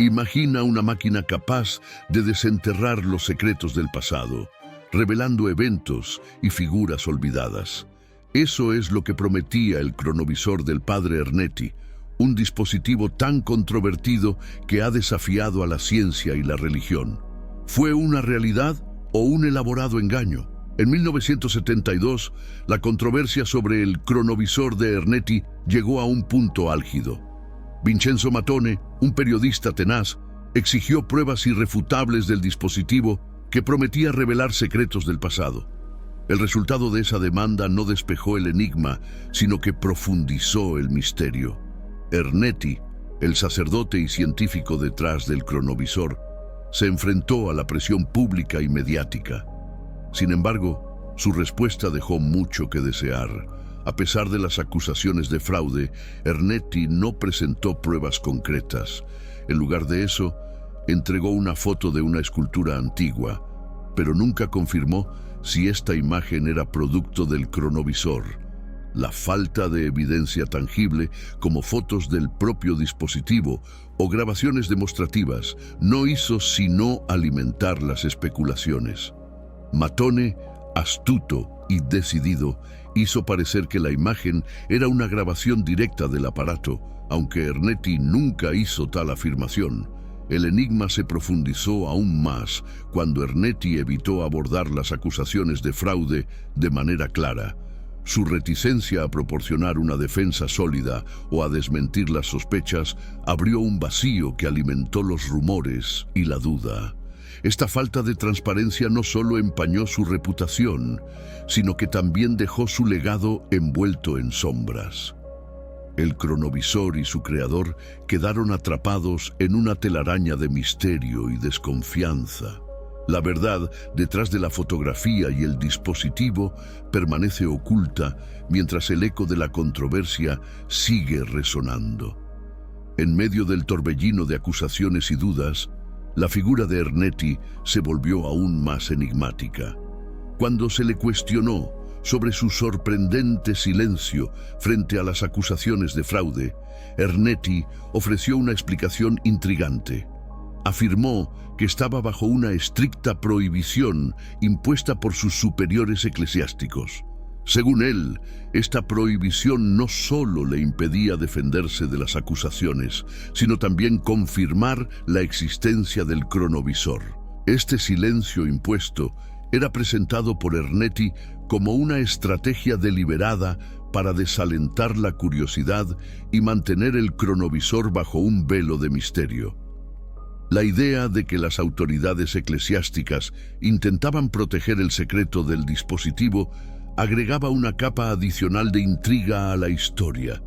Imagina una máquina capaz de desenterrar los secretos del pasado, revelando eventos y figuras olvidadas. Eso es lo que prometía el cronovisor del padre Ernetti, un dispositivo tan controvertido que ha desafiado a la ciencia y la religión. ¿Fue una realidad o un elaborado engaño? En 1972, la controversia sobre el cronovisor de Ernetti llegó a un punto álgido. Vincenzo Mattone, un periodista tenaz, exigió pruebas irrefutables del dispositivo que prometía revelar secretos del pasado. El resultado de esa demanda no despejó el enigma, sino que profundizó el misterio. Ernetti, el sacerdote y científico detrás del cronovisor, se enfrentó a la presión pública y mediática. Sin embargo, su respuesta dejó mucho que desear. A pesar de las acusaciones de fraude, Ernetti no presentó pruebas concretas. En lugar de eso, entregó una foto de una escultura antigua, pero nunca confirmó si esta imagen era producto del cronovisor. La falta de evidencia tangible, como fotos del propio dispositivo o grabaciones demostrativas, no hizo sino alimentar las especulaciones. Mattone, astuto y decidido, hizo parecer que la imagen era una grabación directa del aparato, aunque Ernetti nunca hizo tal afirmación. El enigma se profundizó aún más cuando Ernetti evitó abordar las acusaciones de fraude de manera clara. Su reticencia a proporcionar una defensa sólida o a desmentir las sospechas abrió un vacío que alimentó los rumores y la duda. Esta falta de transparencia no solo empañó su reputación, sino que también dejó su legado envuelto en sombras. El cronovisor y su creador quedaron atrapados en una telaraña de misterio y desconfianza. La verdad detrás de la fotografía y el dispositivo permanece oculta mientras el eco de la controversia sigue resonando. En medio del torbellino de acusaciones y dudas, la figura de Ernetti se volvió aún más enigmática. Cuando se le cuestionó sobre su sorprendente silencio frente a las acusaciones de fraude, Ernetti ofreció una explicación intrigante. Afirmó que estaba bajo una estricta prohibición impuesta por sus superiores eclesiásticos. Según él, esta prohibición no solo le impedía defenderse de las acusaciones, sino también confirmar la existencia del cronovisor. Este silencio impuesto era presentado por Ernetti como una estrategia deliberada para desalentar la curiosidad y mantener el cronovisor bajo un velo de misterio. La idea de que las autoridades eclesiásticas intentaban proteger el secreto del dispositivo agregaba una capa adicional de intriga a la historia.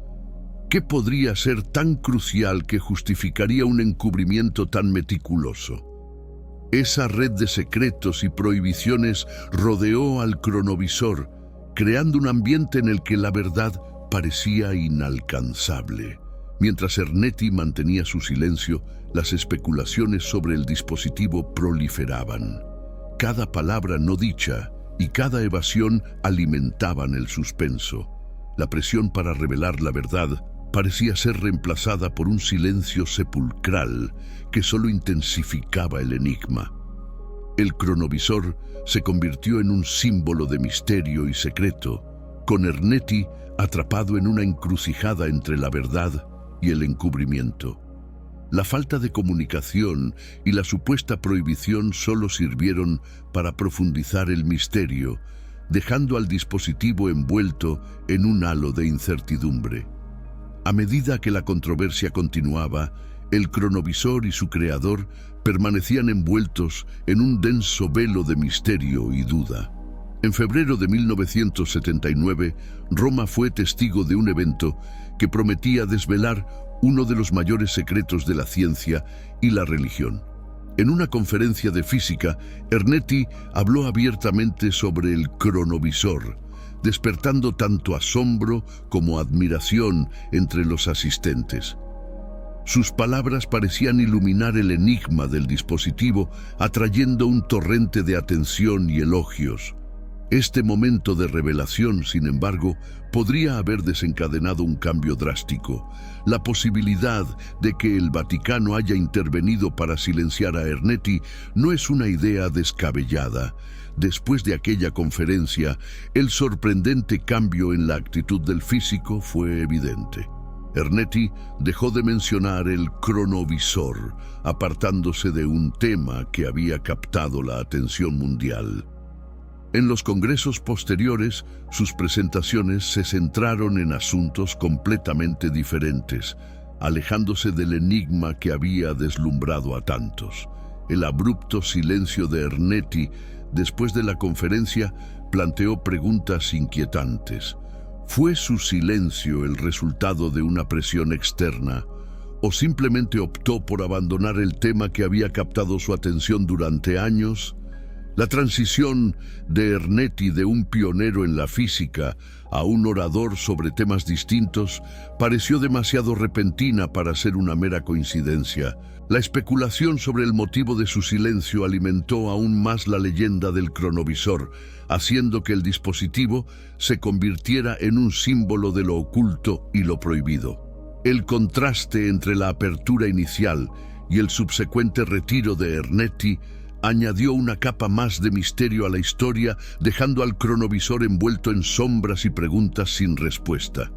¿Qué podría ser tan crucial que justificaría un encubrimiento tan meticuloso? Esa red de secretos y prohibiciones rodeó al cronovisor, creando un ambiente en el que la verdad parecía inalcanzable. Mientras Ernetti mantenía su silencio, las especulaciones sobre el dispositivo proliferaban. Cada palabra no dicha y cada evasión alimentaban el suspenso. La presión para revelar la verdad parecía ser reemplazada por un silencio sepulcral que solo intensificaba el enigma. El cronovisor se convirtió en un símbolo de misterio y secreto, con Ernetti atrapado en una encrucijada entre la verdad y el encubrimiento. La falta de comunicación y la supuesta prohibición solo sirvieron para profundizar el misterio, dejando al dispositivo envuelto en un halo de incertidumbre. A medida que la controversia continuaba, el cronovisor y su creador permanecían envueltos en un denso velo de misterio y duda. En febrero de 1979, Roma fue testigo de un evento que prometía desvelar uno de los mayores secretos de la ciencia y la religión. En una conferencia de física, Ernetti habló abiertamente sobre el cronovisor, despertando tanto asombro como admiración entre los asistentes. Sus palabras parecían iluminar el enigma del dispositivo, atrayendo un torrente de atención y elogios. Este momento de revelación, sin embargo, podría haber desencadenado un cambio drástico. La posibilidad de que el Vaticano haya intervenido para silenciar a Ernetti no es una idea descabellada. Después de aquella conferencia, el sorprendente cambio en la actitud del físico fue evidente. Ernetti dejó de mencionar el cronovisor, apartándose de un tema que había captado la atención mundial. En los congresos posteriores, sus presentaciones se centraron en asuntos completamente diferentes, alejándose del enigma que había deslumbrado a tantos. El abrupto silencio de Ernetti después de la conferencia planteó preguntas inquietantes. ¿Fue su silencio el resultado de una presión externa o simplemente optó por abandonar el tema que había captado su atención durante años? La transición de Ernetti de un pionero en la física a un orador sobre temas distintos pareció demasiado repentina para ser una mera coincidencia. La especulación sobre el motivo de su silencio alimentó aún más la leyenda del cronovisor, haciendo que el dispositivo se convirtiera en un símbolo de lo oculto y lo prohibido. El contraste entre la apertura inicial y el subsecuente retiro de Ernetti añadió una capa más de misterio a la historia, dejando al cronovisor envuelto en sombras y preguntas sin respuesta.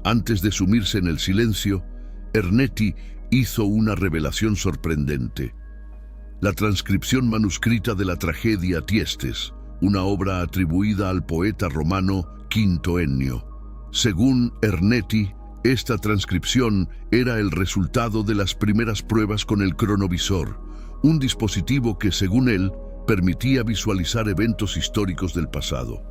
Antes de sumirse en el silencio, Ernetti hizo una revelación sorprendente. La transcripción manuscrita de la tragedia Tiestes, una obra atribuida al poeta romano Quinto Ennio. Según Ernetti, esta transcripción era el resultado de las primeras pruebas con el cronovisor, un dispositivo que, según él, permitía visualizar eventos históricos del pasado.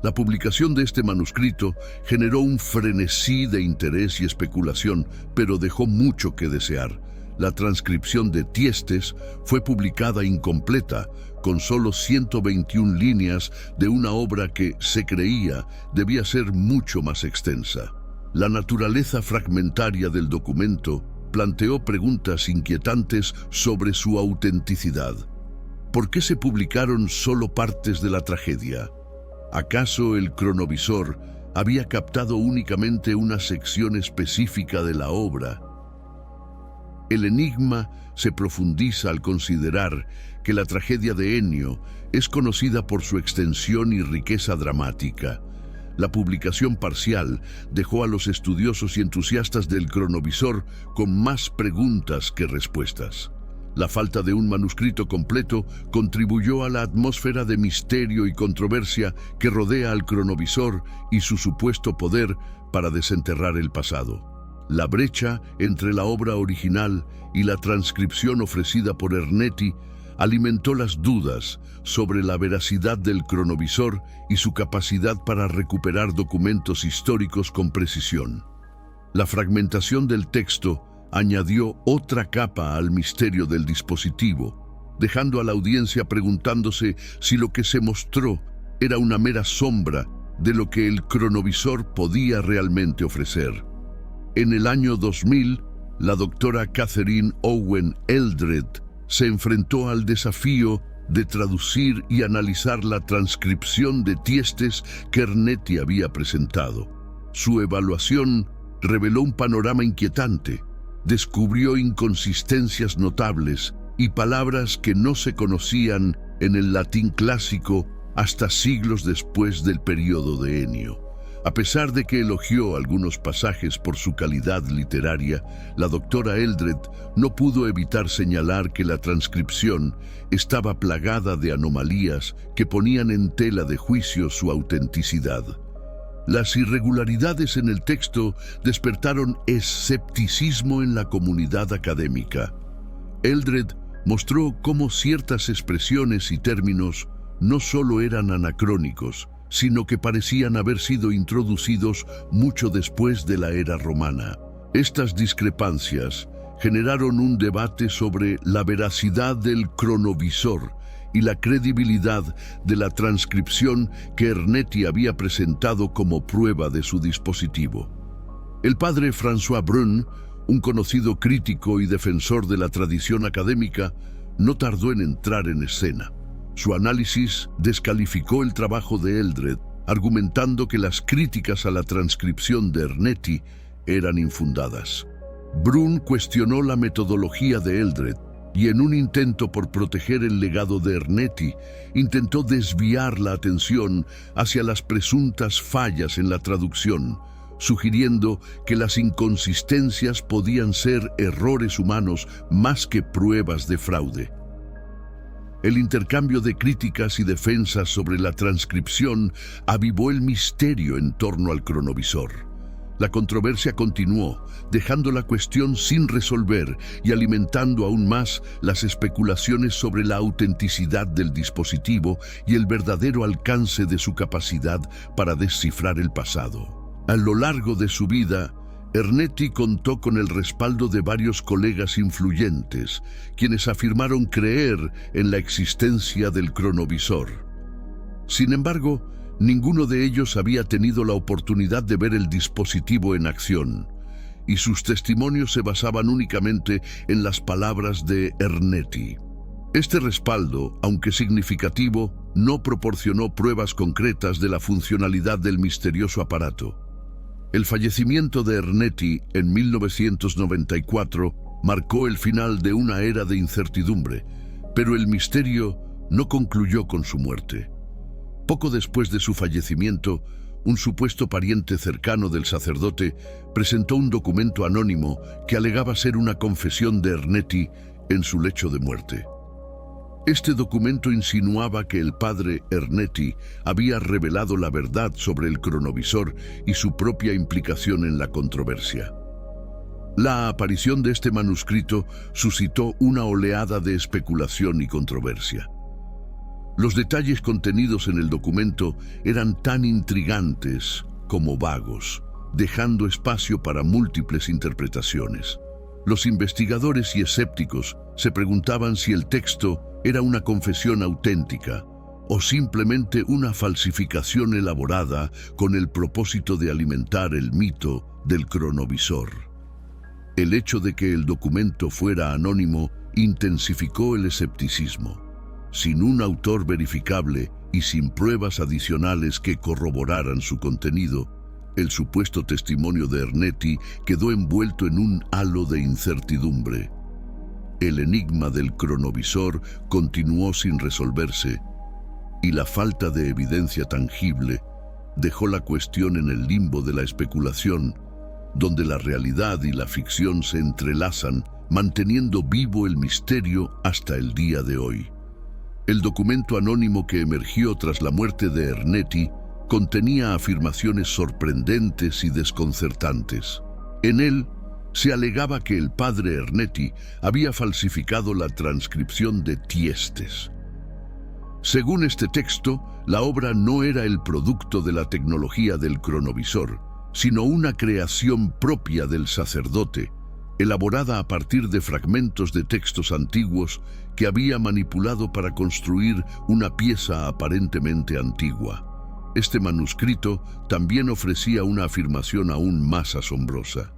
La publicación de este manuscrito generó un frenesí de interés y especulación, pero dejó mucho que desear. La transcripción de Tiestes fue publicada incompleta, con solo 121 líneas de una obra que, se creía, debía ser mucho más extensa. La naturaleza fragmentaria del documento planteó preguntas inquietantes sobre su autenticidad. ¿Por qué se publicaron solo partes de la tragedia? ¿Acaso el cronovisor había captado únicamente una sección específica de la obra? El enigma se profundiza al considerar que la tragedia de Ennio es conocida por su extensión y riqueza dramática. La publicación parcial dejó a los estudiosos y entusiastas del cronovisor con más preguntas que respuestas. La falta de un manuscrito completo contribuyó a la atmósfera de misterio y controversia que rodea al cronovisor y su supuesto poder para desenterrar el pasado. La brecha entre la obra original y la transcripción ofrecida por Ernetti alimentó las dudas sobre la veracidad del cronovisor y su capacidad para recuperar documentos históricos con precisión. La fragmentación del texto añadió otra capa al misterio del dispositivo, dejando a la audiencia preguntándose si lo que se mostró era una mera sombra de lo que el cronovisor podía realmente ofrecer. En el año 2000, la doctora Catherine Owen Eldred se enfrentó al desafío de traducir y analizar la transcripción de Tiestes que Ernetti había presentado. Su evaluación reveló un panorama inquietante. Descubrió inconsistencias notables y palabras que no se conocían en el latín clásico hasta siglos después del período de Ennio. A pesar de que elogió algunos pasajes por su calidad literaria, la doctora Eldred no pudo evitar señalar que la transcripción estaba plagada de anomalías que ponían en tela de juicio su autenticidad. Las irregularidades en el texto despertaron escepticismo en la comunidad académica. Eldred mostró cómo ciertas expresiones y términos no solo eran anacrónicos, sino que parecían haber sido introducidos mucho después de la era romana. Estas discrepancias generaron un debate sobre la veracidad del cronovisor y la credibilidad de la transcripción que Ernetti había presentado como prueba de su dispositivo. El padre François Brun, un conocido crítico y defensor de la tradición académica, no tardó en entrar en escena. Su análisis descalificó el trabajo de Eldred, argumentando que las críticas a la transcripción de Ernetti eran infundadas. Brun cuestionó la metodología de Eldred y, en un intento por proteger el legado de Ernetti, intentó desviar la atención hacia las presuntas fallas en la traducción, sugiriendo que las inconsistencias podían ser errores humanos más que pruebas de fraude. El intercambio de críticas y defensas sobre la transcripción avivó el misterio en torno al cronovisor. La controversia continuó, dejando la cuestión sin resolver y alimentando aún más las especulaciones sobre la autenticidad del dispositivo y el verdadero alcance de su capacidad para descifrar el pasado. A lo largo de su vida, Ernetti contó con el respaldo de varios colegas influyentes, quienes afirmaron creer en la existencia del cronovisor. Sin embargo, ninguno de ellos había tenido la oportunidad de ver el dispositivo en acción, y sus testimonios se basaban únicamente en las palabras de Ernetti. Este respaldo, aunque significativo, no proporcionó pruebas concretas de la funcionalidad del misterioso aparato. El fallecimiento de Ernetti en 1994 marcó el final de una era de incertidumbre, pero el misterio no concluyó con su muerte. Poco después de su fallecimiento, un supuesto pariente cercano del sacerdote presentó un documento anónimo que alegaba ser una confesión de Ernetti en su lecho de muerte. Este documento insinuaba que el padre Ernetti había revelado la verdad sobre el cronovisor y su propia implicación en la controversia. La aparición de este manuscrito suscitó una oleada de especulación y controversia. Los detalles contenidos en el documento eran tan intrigantes como vagos, dejando espacio para múltiples interpretaciones. Los investigadores y escépticos se preguntaban si el texto era una confesión auténtica o simplemente una falsificación elaborada con el propósito de alimentar el mito del cronovisor. El hecho de que el documento fuera anónimo intensificó el escepticismo. Sin un autor verificable y sin pruebas adicionales que corroboraran su contenido, el supuesto testimonio de Ernetti quedó envuelto en un halo de incertidumbre. El enigma del cronovisor continuó sin resolverse, y la falta de evidencia tangible dejó la cuestión en el limbo de la especulación, donde la realidad y la ficción se entrelazan, manteniendo vivo el misterio hasta el día de hoy. El documento anónimo que emergió tras la muerte de Ernetti contenía afirmaciones sorprendentes y desconcertantes. En él se alegaba que el padre Ernetti había falsificado la transcripción de Tiestes. Según este texto, la obra no era el producto de la tecnología del cronovisor, sino una creación propia del sacerdote, elaborada a partir de fragmentos de textos antiguos que había manipulado para construir una pieza aparentemente antigua. Este manuscrito también ofrecía una afirmación aún más asombrosa.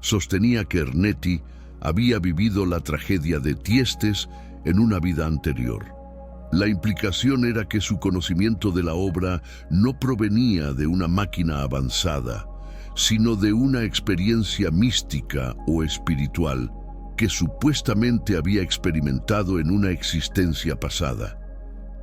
Sostenía que Ernetti había vivido la tragedia de Tiestes en una vida anterior. La implicación era que su conocimiento de la obra no provenía de una máquina avanzada, sino de una experiencia mística o espiritual que supuestamente había experimentado en una existencia pasada.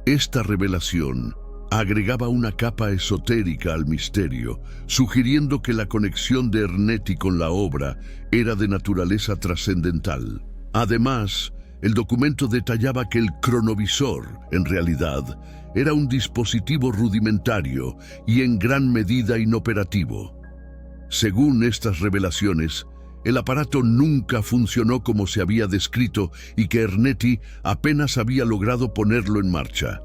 Esta revelación agregaba una capa esotérica al misterio, sugiriendo que la conexión de Ernetti con la obra era de naturaleza trascendental. Además, el documento detallaba que el cronovisor, en realidad, era un dispositivo rudimentario y en gran medida inoperativo. Según estas revelaciones, el aparato nunca funcionó como se había descrito y que Ernetti apenas había logrado ponerlo en marcha.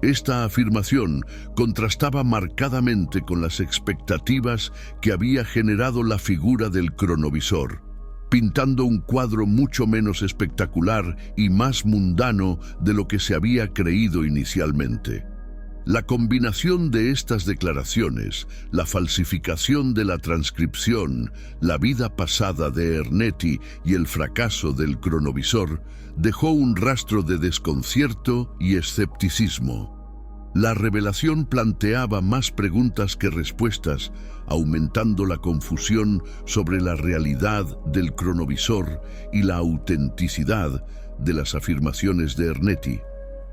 Esta afirmación contrastaba marcadamente con las expectativas que había generado la figura del cronovisor, pintando un cuadro mucho menos espectacular y más mundano de lo que se había creído inicialmente. La combinación de estas declaraciones, la falsificación de la transcripción, la vida pasada de Ernetti y el fracaso del cronovisor, dejó un rastro de desconcierto y escepticismo. La revelación planteaba más preguntas que respuestas, aumentando la confusión sobre la realidad del cronovisor y la autenticidad de las afirmaciones de Ernetti,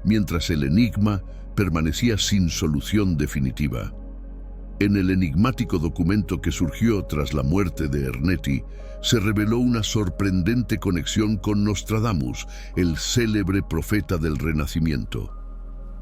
mientras el enigma permanecía sin solución definitiva. En el enigmático documento que surgió tras la muerte de Ernetti, se reveló una sorprendente conexión con Nostradamus, el célebre profeta del Renacimiento.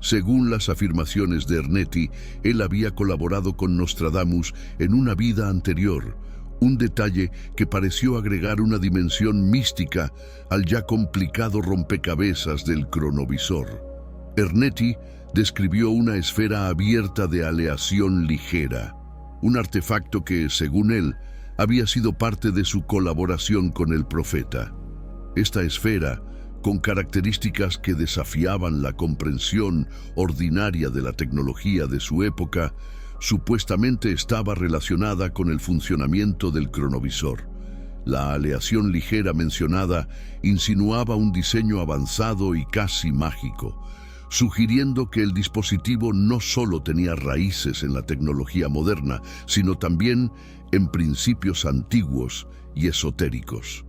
Según las afirmaciones de Ernetti, él había colaborado con Nostradamus en una vida anterior, un detalle que pareció agregar una dimensión mística al ya complicado rompecabezas del cronovisor. Ernetti describió una esfera abierta de aleación ligera, un artefacto que, según él, había sido parte de su colaboración con el profeta. Esta esfera, con características que desafiaban la comprensión ordinaria de la tecnología de su época, supuestamente estaba relacionada con el funcionamiento del cronovisor. La aleación ligera mencionada insinuaba un diseño avanzado y casi mágico, sugiriendo que el dispositivo no solo tenía raíces en la tecnología moderna, sino también en principios antiguos y esotéricos.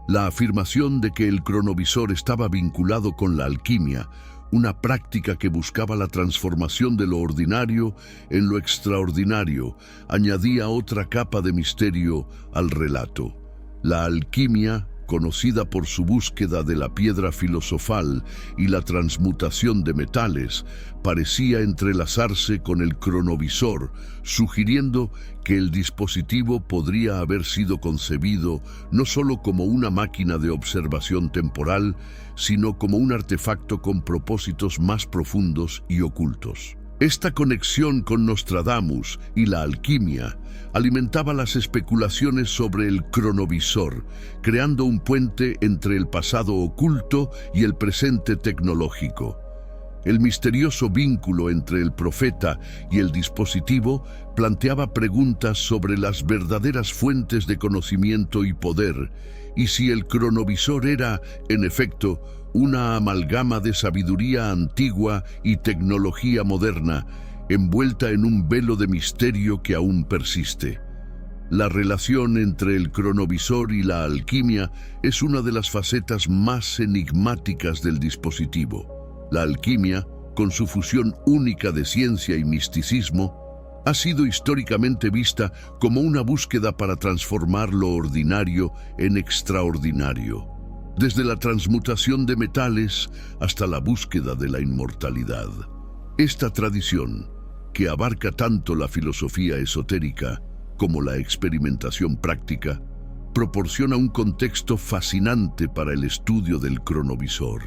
La afirmación de que el cronovisor estaba vinculado con la alquimia, una práctica que buscaba la transformación de lo ordinario en lo extraordinario, añadía otra capa de misterio al relato. La alquimia, conocida por su búsqueda de la piedra filosofal y la transmutación de metales, parecía entrelazarse con el cronovisor, sugiriendo que el dispositivo podría haber sido concebido no solo como una máquina de observación temporal, sino como un artefacto con propósitos más profundos y ocultos. Esta conexión con Nostradamus y la alquimia alimentaba las especulaciones sobre el cronovisor, creando un puente entre el pasado oculto y el presente tecnológico. El misterioso vínculo entre el profeta y el dispositivo planteaba preguntas sobre las verdaderas fuentes de conocimiento y poder, y si el cronovisor era, en efecto, una amalgama de sabiduría antigua y tecnología moderna, envuelta en un velo de misterio que aún persiste. La relación entre el cronovisor y la alquimia es una de las facetas más enigmáticas del dispositivo. La alquimia, con su fusión única de ciencia y misticismo, ha sido históricamente vista como una búsqueda para transformar lo ordinario en extraordinario, desde la transmutación de metales hasta la búsqueda de la inmortalidad. Esta tradición, que abarca tanto la filosofía esotérica como la experimentación práctica, proporciona un contexto fascinante para el estudio del cronovisor.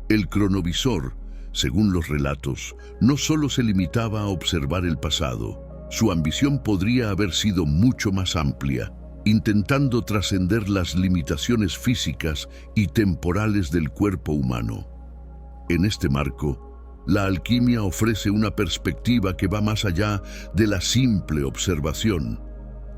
El cronovisor, según los relatos, no solo se limitaba a observar el pasado, su ambición podría haber sido mucho más amplia, intentando trascender las limitaciones físicas y temporales del cuerpo humano. En este marco, la alquimia ofrece una perspectiva que va más allá de la simple observación.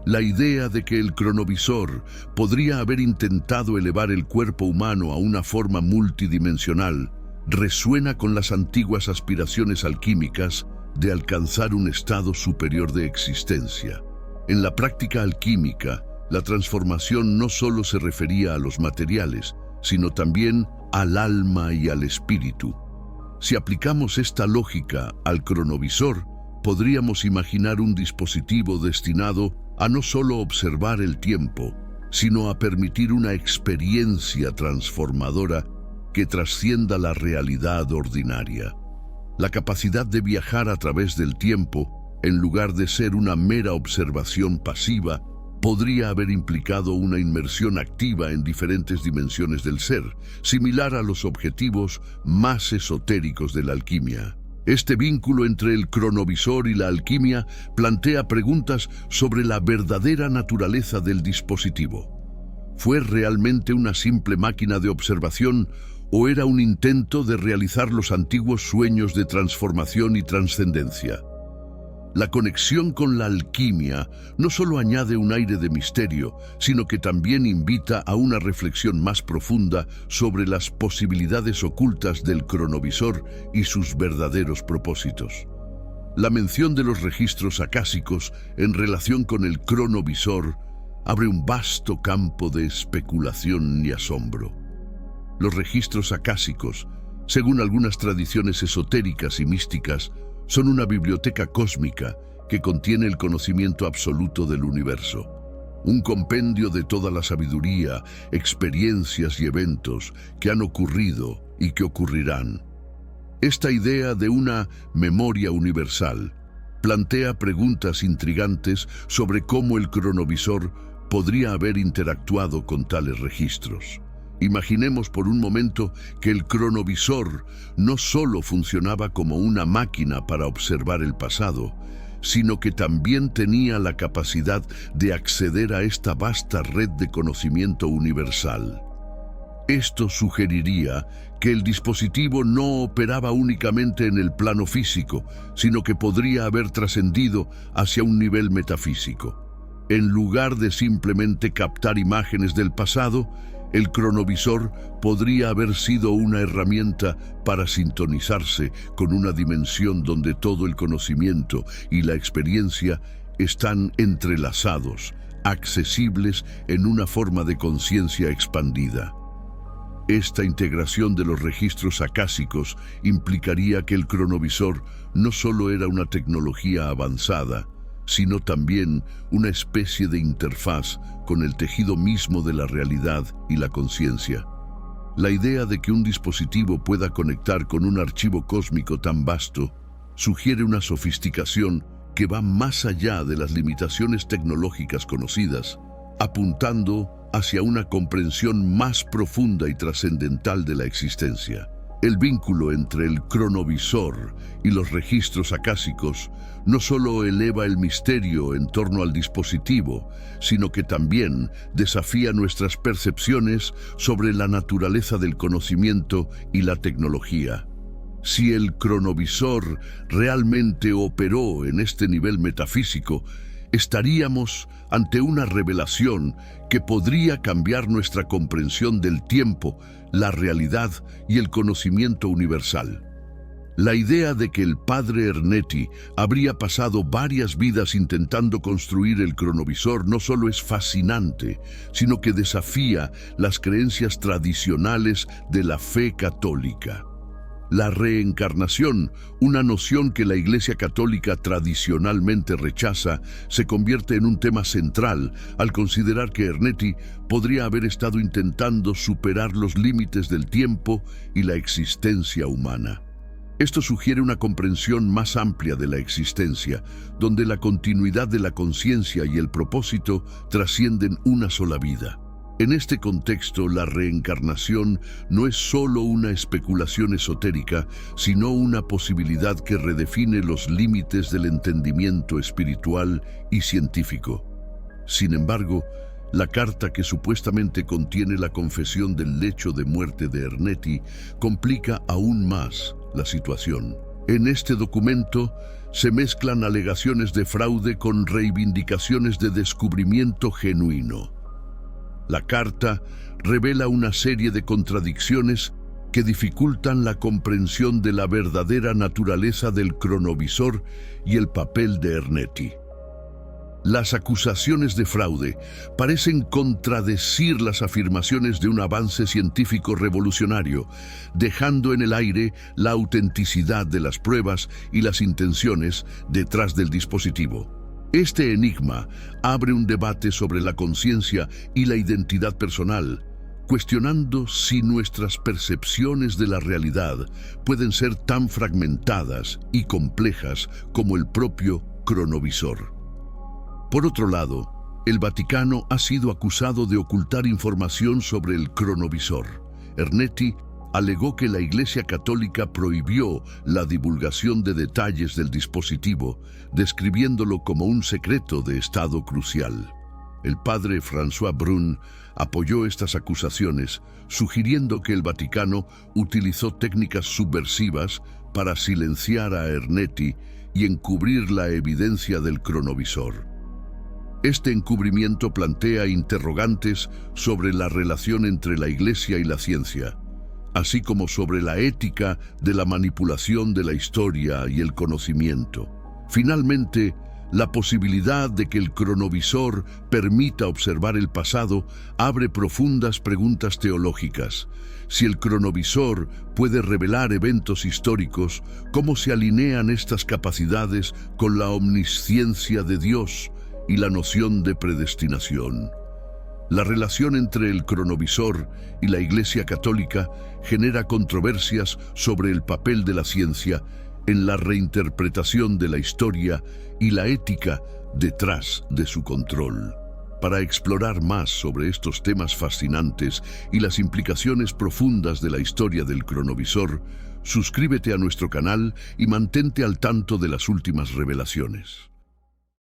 La idea de que el cronovisor podría haber intentado elevar el cuerpo humano a una forma multidimensional resuena con las antiguas aspiraciones alquímicas de alcanzar un estado superior de existencia. En la práctica alquímica, la transformación no solo se refería a los materiales, sino también al alma y al espíritu. Si aplicamos esta lógica al cronovisor, podríamos imaginar un dispositivo destinado a no solo observar el tiempo, sino a permitir una experiencia transformadora que trascienda la realidad ordinaria. La capacidad de viajar a través del tiempo, en lugar de ser una mera observación pasiva, podría haber implicado una inmersión activa en diferentes dimensiones del ser, similar a los objetivos más esotéricos de la alquimia. Este vínculo entre el cronovisor y la alquimia plantea preguntas sobre la verdadera naturaleza del dispositivo. ¿Fue realmente una simple máquina de observación ¿O era un intento de realizar los antiguos sueños de transformación y trascendencia? La conexión con la alquimia no solo añade un aire de misterio, sino que también invita a una reflexión más profunda sobre las posibilidades ocultas del cronovisor y sus verdaderos propósitos. La mención de los registros acásicos en relación con el cronovisor abre un vasto campo de especulación y asombro. Los registros acásicos, según algunas tradiciones esotéricas y místicas, son una biblioteca cósmica que contiene el conocimiento absoluto del universo. Un compendio de toda la sabiduría, experiencias y eventos que han ocurrido y que ocurrirán. Esta idea de una memoria universal plantea preguntas intrigantes sobre cómo el cronovisor podría haber interactuado con tales registros. Imaginemos por un momento que el cronovisor no solo funcionaba como una máquina para observar el pasado, sino que también tenía la capacidad de acceder a esta vasta red de conocimiento universal. Esto sugeriría que el dispositivo no operaba únicamente en el plano físico, sino que podría haber trascendido hacia un nivel metafísico. En lugar de simplemente captar imágenes del pasado, el cronovisor podría haber sido una herramienta para sintonizarse con una dimensión donde todo el conocimiento y la experiencia están entrelazados, accesibles en una forma de conciencia expandida. Esta integración de los registros acásicos implicaría que el cronovisor no solo era una tecnología avanzada, sino también una especie de interfaz con el tejido mismo de la realidad y la conciencia. La idea de que un dispositivo pueda conectar con un archivo cósmico tan vasto sugiere una sofisticación que va más allá de las limitaciones tecnológicas conocidas, apuntando hacia una comprensión más profunda y trascendental de la existencia. El vínculo entre el cronovisor y los registros acásicos no solo eleva el misterio en torno al dispositivo, sino que también desafía nuestras percepciones sobre la naturaleza del conocimiento y la tecnología. Si el cronovisor realmente operó en este nivel metafísico, estaríamos ante una revelación que podría cambiar nuestra comprensión del tiempo, la realidad y el conocimiento universal. La idea de que el padre Ernetti habría pasado varias vidas intentando construir el cronovisor no solo es fascinante, sino que desafía las creencias tradicionales de la fe católica. La reencarnación, una noción que la Iglesia Católica tradicionalmente rechaza, se convierte en un tema central al considerar que Ernetti podría haber estado intentando superar los límites del tiempo y la existencia humana. Esto sugiere una comprensión más amplia de la existencia, donde la continuidad de la conciencia y el propósito trascienden una sola vida. En este contexto, la reencarnación no es solo una especulación esotérica, sino una posibilidad que redefine los límites del entendimiento espiritual y científico. Sin embargo, la carta que supuestamente contiene la confesión del lecho de muerte de Ernetti complica aún más la situación. En este documento se mezclan alegaciones de fraude con reivindicaciones de descubrimiento genuino. La carta revela una serie de contradicciones que dificultan la comprensión de la verdadera naturaleza del cronovisor y el papel de Ernetti. Las acusaciones de fraude parecen contradecir las afirmaciones de un avance científico revolucionario, dejando en el aire la autenticidad de las pruebas y las intenciones detrás del dispositivo. Este enigma abre un debate sobre la conciencia y la identidad personal, cuestionando si nuestras percepciones de la realidad pueden ser tan fragmentadas y complejas como el propio cronovisor. Por otro lado, el Vaticano ha sido acusado de ocultar información sobre el cronovisor. Ernetti alegó que la Iglesia Católica prohibió la divulgación de detalles del dispositivo, describiéndolo como un secreto de estado crucial. El padre François Brun apoyó estas acusaciones, sugiriendo que el Vaticano utilizó técnicas subversivas para silenciar a Ernetti y encubrir la evidencia del cronovisor. Este encubrimiento plantea interrogantes sobre la relación entre la Iglesia y la ciencia, así como sobre la ética de la manipulación de la historia y el conocimiento. Finalmente, la posibilidad de que el cronovisor permita observar el pasado abre profundas preguntas teológicas. Si el cronovisor puede revelar eventos históricos, ¿cómo se alinean estas capacidades con la omnisciencia de Dios y la noción de predestinación? La relación entre el cronovisor y la Iglesia Católica genera controversias sobre el papel de la ciencia en la reinterpretación de la historia y la ética detrás de su control. Para explorar más sobre estos temas fascinantes y las implicaciones profundas de la historia del cronovisor, suscríbete a nuestro canal y mantente al tanto de las últimas revelaciones.